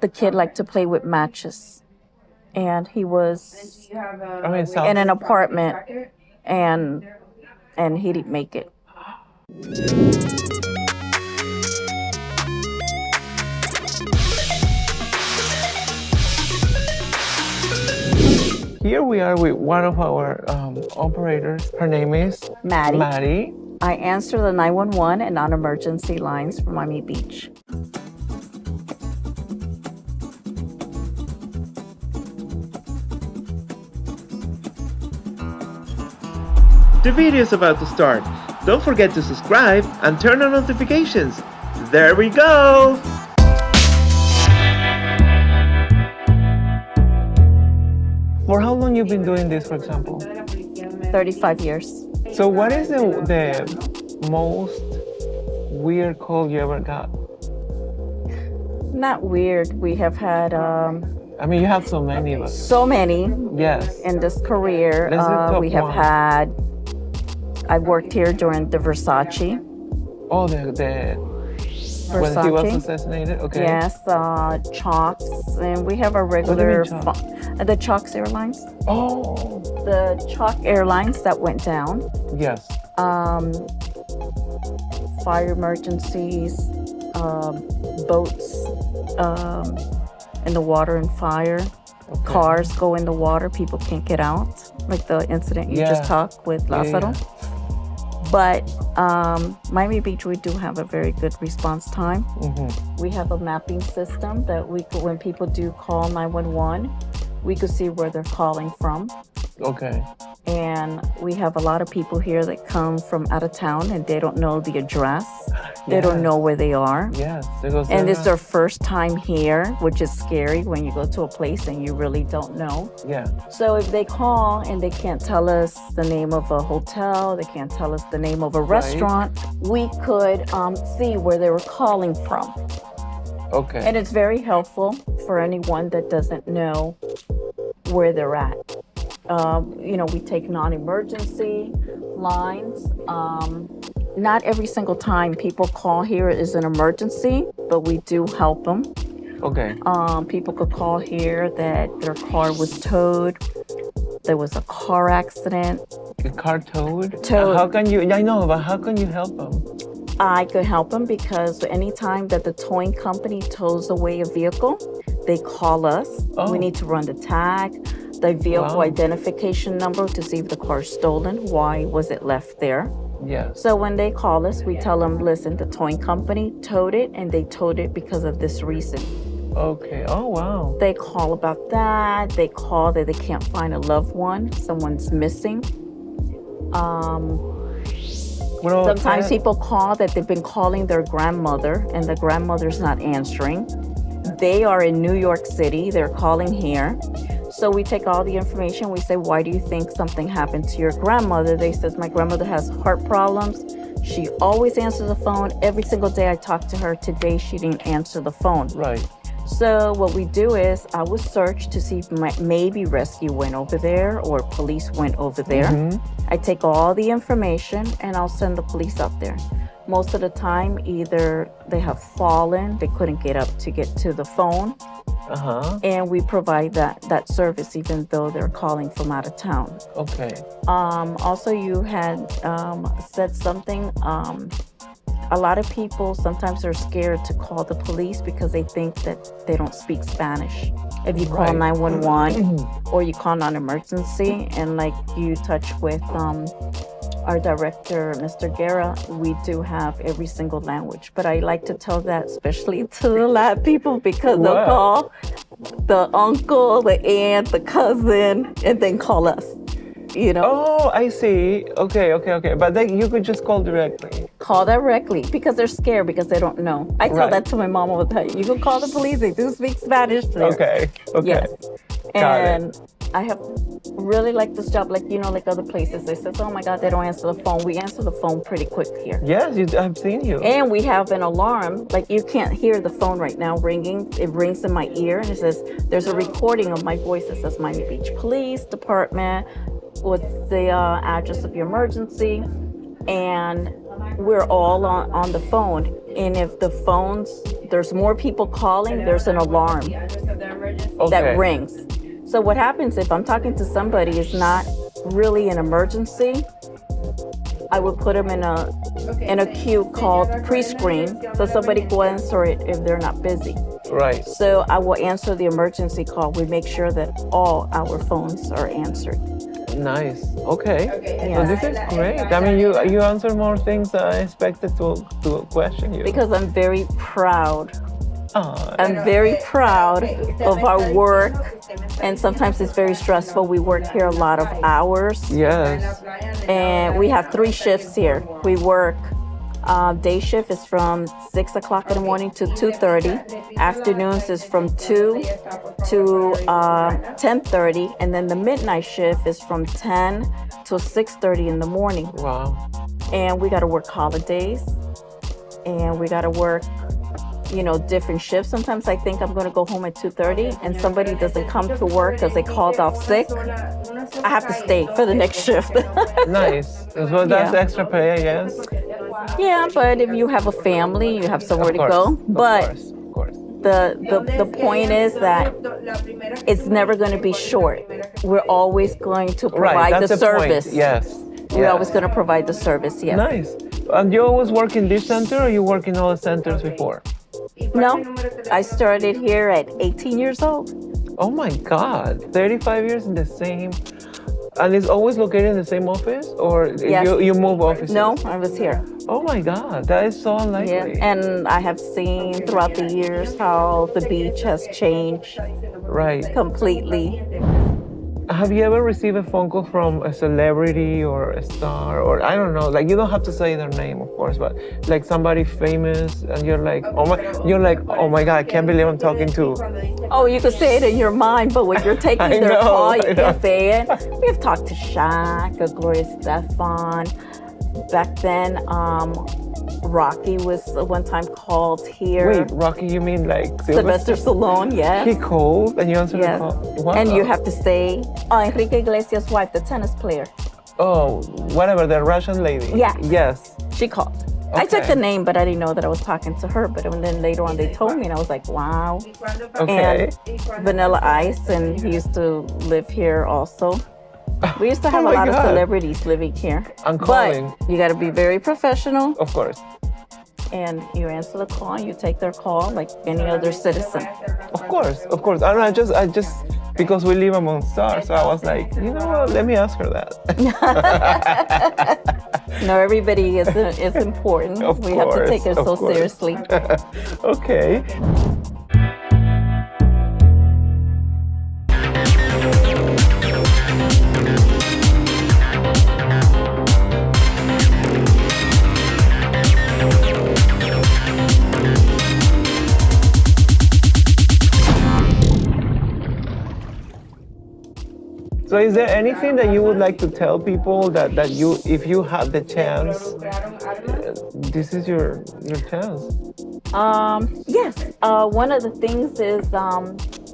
the kid liked to play with matches, and he was in an apartment, and he didn't make it. Here we are with one of our operators. Her name is Maddie. Maddie. I answer the 911 and non-emergency lines for Miami Beach. The video is about to start. Don't forget to subscribe and turn on notifications. There we go! For how long you been doing this, for example? 35 years. So what is the most weird call you ever got? Not weird. We have had I mean, you have so many, but so many yes. in this career. Let's do top We have one. had, I worked here during the Versace. Oh, the when he was assassinated. Okay. Yes, Chalks, and we have a regular Chalks? The Chalks Airlines. Oh. The Chalk Airlines that went down. Yes. Fire emergencies, boats in the water and fire. Okay. Cars go in the water, people can't get out, like the incident you just talked with Lázaro. Yeah. But Miami Beach, we do have a very good response time. Mm-hmm. We have a mapping system that when people do call 911, we could see where they're calling from. Okay. And we have a lot of people here that come from out of town and they don't know the address. They don't know where they are. Yes. And it's their first time here, which is scary when you go to a place and you really don't know. Yeah. So if they call and they can't tell us the name of a hotel, they can't tell us the name of a restaurant, we could see where they were calling from. Okay. And it's very helpful for anyone that doesn't know where they're at. We take non-emergency lines. Not every single time people call here is an emergency, but we do help them. Okay. People could call here that their car was towed. There was a car accident. The car towed? Towed. How can you? I know, but how can you help them? I could help them because anytime that the towing company tows away a vehicle, they call us. Oh. We need to run the tag, the vehicle identification number to see if the car is stolen. Why was it left there? Yeah. So when they call us, we tell them, listen, the towing company towed it and they towed it because of this reason. Okay. Oh, wow. They call about that. They call that they can't find a loved one. Someone's missing. Sometimes people call that they've been calling their grandmother and the grandmother's not answering. They are in New York City. They're calling here. So we take all the information. We say, why do you think something happened to your grandmother? They says, my grandmother has heart problems. She always answers the phone. Every single day I talk to her. Today she didn't answer the phone. Right. So what we do is I would search to see if maybe rescue went over there or police went over there. Mm-hmm. I take all the information and I'll send the police up there. Most of the time, either they have fallen, they couldn't get up to get to the phone, and we provide that service even though they're calling from out of town. Okay. Also, you had said something. A lot of people sometimes are scared to call the police because they think that they don't speak Spanish. If you call 911 or you call non-emergency, and like you touch with our director, Mr. Guerra, we do have every single language. But I like to tell that especially to the Latin people because they'll call the uncle, the aunt, the cousin, and then call us. Oh, I see. Okay. But then you could just call directly. Call directly because they're scared because they don't know. I tell that to my mom all the time. You can call the police. They do speak Spanish there. Okay. Yes. Got And it. I have really liked this job. Like other places, they say, oh my God, they don't answer the phone. We answer the phone pretty quick here. Yes, I've seen you. And we have an alarm. Like you can't hear the phone right now ringing. It rings in my ear and it says, there's a recording of my voice that says Miami Beach Police Department with the address of your emergency. And we're all on the phone. And if there's more people calling, there's an alarm that rings. So what happens if I'm talking to somebody is not really an emergency, I would put them in a queue called pre-screen, so somebody will answer it if they're not busy. Right. So I will answer the emergency call. We make sure that all our phones are answered. Nice. Okay. Yeah. So this is great. I mean, you answer more things than I expected to question you. Because I'm very proud. Oh, I'm very proud of our work, and sometimes it's very stressful. We work here a lot of hours, yes. and we have 3 shifts here. We work day shift is from 6 o'clock in the morning to 2:30. Afternoons is from 2 to 10:30, and then the midnight shift is from 10 to 6:30 in the morning. Wow. And we got to work holidays, and we got to work, different shifts. Sometimes I think I'm going to go home at 2:30, and somebody doesn't come to work because they called off sick. I have to stay for the next shift. Nice. So that's Yeah. extra pay, I guess. Yeah, but if you have a family, you have somewhere to go. But Of course. the point is that it's never going to be short. We're always going to Right. provide That's the service. point. Yes. We're Yes. always going to provide the service. Yes. Nice. And you always work in this center, or you work in all the centers before? No, I started here at 18 years old. Oh my God, 35 years in the same, and it's always located in the same office, or Yes. you move offices? No, I was here. Oh my God, that is so unlikely. Yeah, and I have seen throughout the years how the beach has changed Right. completely. Have you ever received a phone call from a celebrity or a star, or I don't know, like you don't have to say their name, of course, but like somebody famous, and you're like, oh my God, I can't believe I'm talking to. Oh, you could say it in your mind, but when you're taking I their know, call, I you know. can't say it. We've talked to Shaq, Gloria Stefan. Back then, Rocky was one time called here. Wait, Rocky, you mean like Sylvester Stallone, yes. He called and you answered Yes. the call? Wow. And you have to say, Enrique Iglesias' wife, the tennis player. Oh, whatever, the Russian lady. Yeah. Yes. She called. I took Okay. the name, but I didn't know that I was talking to her. But then later on, they told me, and I was like, wow. Okay. And Vanilla Ice, and he used to live here also. We used to have Oh a my lot of God. celebrities living here. I'm calling. But you got to be very professional, Of course. and you answer the call, and you take their call like any other citizen. Of course. I don't know, I just because we live among stars, so I was like, you know what? Let me ask her that. No, everybody is important. Of We have to take course, it of so course. seriously. Okay. So is there anything that you would like to tell people that you, if you have the chance, this is your chance? Yes. One of the things is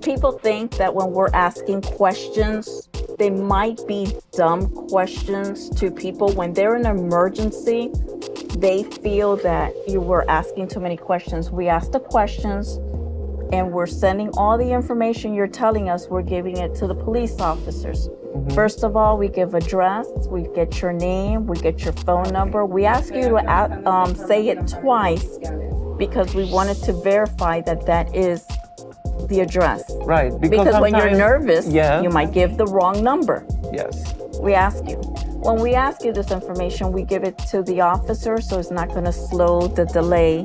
people think that when we're asking questions, they might be dumb questions to people. When they're in an emergency, they feel that you were asking too many questions. We ask the questions, and we're sending all the information you're telling us, we're giving it to the police officers. First of all, we give address, we get your name, we get your phone number. We ask you to say it twice because we wanted to verify that that is the address. Right. Because when you're sometimes- nervous, Yeah. you might give the wrong number. Yes. We ask you. When we ask you this information, we give it to the officer, so it's not going to slow the delay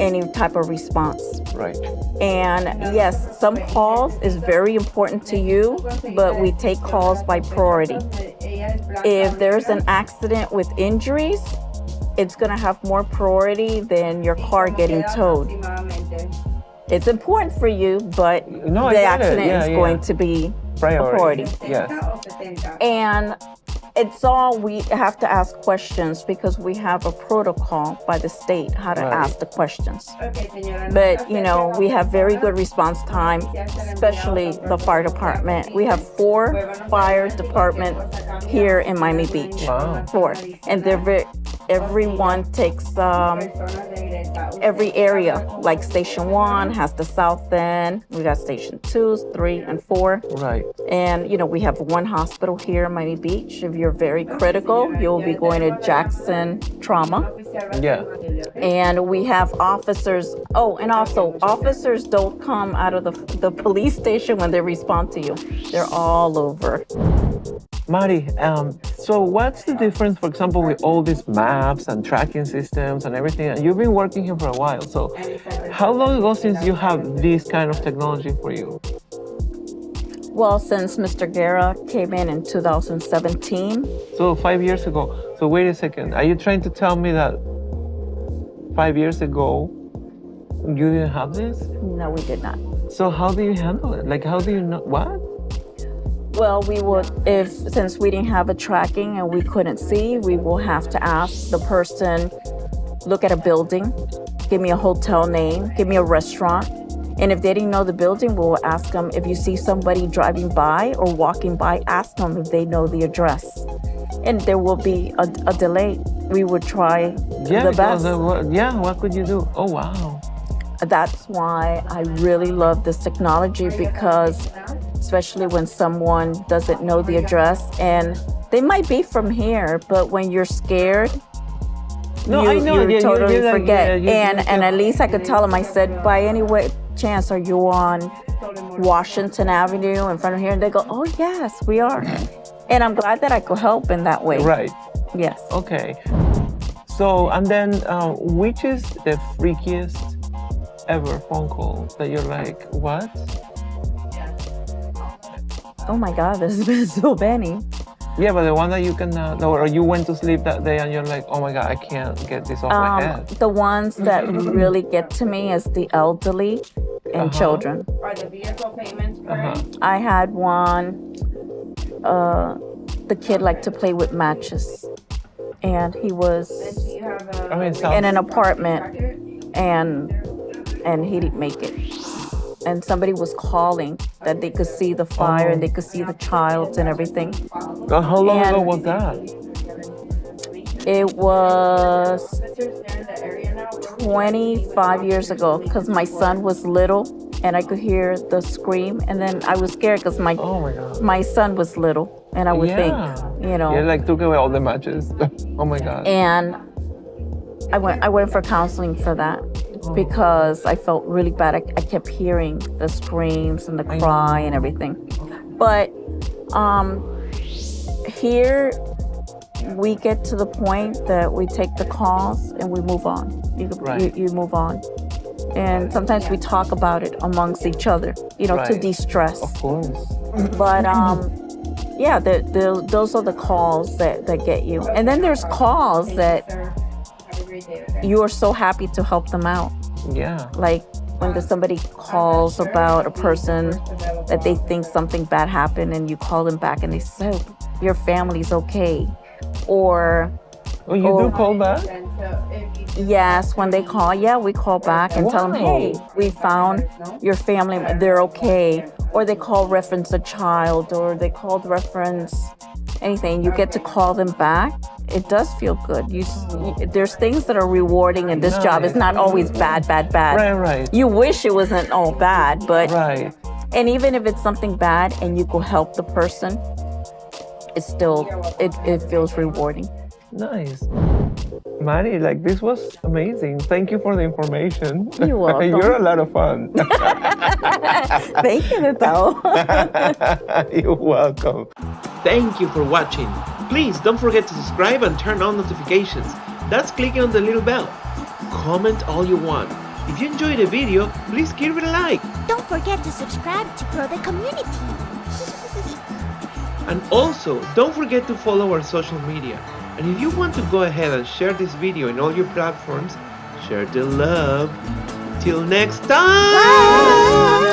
any type of response. Right. And yes, some calls is very important to you, but we take calls by priority. If there's an accident with injuries, it's going to have more priority than your car getting towed. It's important for you, but No, I the get it. accident Yeah, is yeah. going to be a priority. Yes. And it's all, we have to ask questions because we have a protocol by the state how to Right. ask the questions. But, we have very good response time, especially the fire department. We have 4 fire departments here in Miami Beach. Wow. 4. And they're everyone takes every area. Like Station 1 has the south end. We got Station 2, 3, and 4. Right. And, we have one hospital here in Miami Beach. If you're very critical, you'll be going to Jackson Trauma. Yeah. And we have officers. Oh, and also, officers don't come out of the police station when they respond to you. They're all over. Mari, so what's the difference, for example, with all these maps and tracking systems and everything? And you've been working here for a while. So how long ago since you have this kind of technology for you? Well, since Mr. Guerra came in 2017. So 5 years ago. So wait a second. Are you trying to tell me that 5 years ago you didn't have this? No, we did not. So how do you handle it? Like, how do you know? What? Well, we would, since we didn't have a tracking and we couldn't see, we will have to ask the person, look at a building, give me a hotel name, give me a restaurant. And if they didn't know the building, we'll ask them, if you see somebody driving by or walking by, ask them if they know the address. And there will be a delay. We would try the best. What could you do? Oh, wow. That's why I really love this technology, because especially when someone doesn't know the address, and they might be from here, but when you're scared, you totally forget. And at least I could tell them, I said, by any way, chance, are you on Washington Avenue in front of here? And they go, oh, yes, we are. And I'm glad that I could help in that way. Right. Yes. Okay. So, and then which is the freakiest ever phone call that you're like, what? Oh my God, there's been so many. Yeah, but the one that you can, or you went to sleep that day and you're like, oh my God, I can't get this off my head. The ones that really get to me is the elderly and children. Are the vehicle payments correct? I had one, the kid liked to play with matches. And he was Do you have in an apartment and he didn't make it. And somebody was calling that they could see the fire and they could see the child and everything. God, how long ago was that? It was 25 years ago, because my son was little and I could hear the scream, and then I was scared because my son was little, and I would think, Yeah, like took away all the matches. Oh my God. And I went for counseling for that. Because I felt really bad. I kept hearing the screams and the cry and everything. But here we get to the point that we take the calls and we move on. You move on. And sometimes we talk about it amongst each other, to de-stress. Of course. But yeah, those are the calls that get you. And then there's calls that you are so happy to help them out. Yeah. Like when somebody calls about a person that they think something bad happened, and you call them back and they say, your family's okay. Or you do call back? Yes, when they call, we call back and tell them, hey, we found your family, they're okay. Or they call reference a child, or they called reference anything. You get to call them back. It does feel good. There's things that are rewarding in this job. It's not always bad. Right. You wish it wasn't all bad, but right. And even if it's something bad and you could help the person, it's still it feels rewarding. Nice. Mari, this was amazing. Thank you for the information. You're welcome. You're a lot of fun. Thank you, Gustavo. You're welcome. Thank you for watching. Please don't forget to subscribe and turn on notifications. That's clicking on the little bell. Comment all you want. If you enjoyed the video, please give it a like. Don't forget to subscribe to grow the community. And also, don't forget to follow our social media. And if you want to go ahead and share this video in all your platforms, share the love. Till next time! Bye.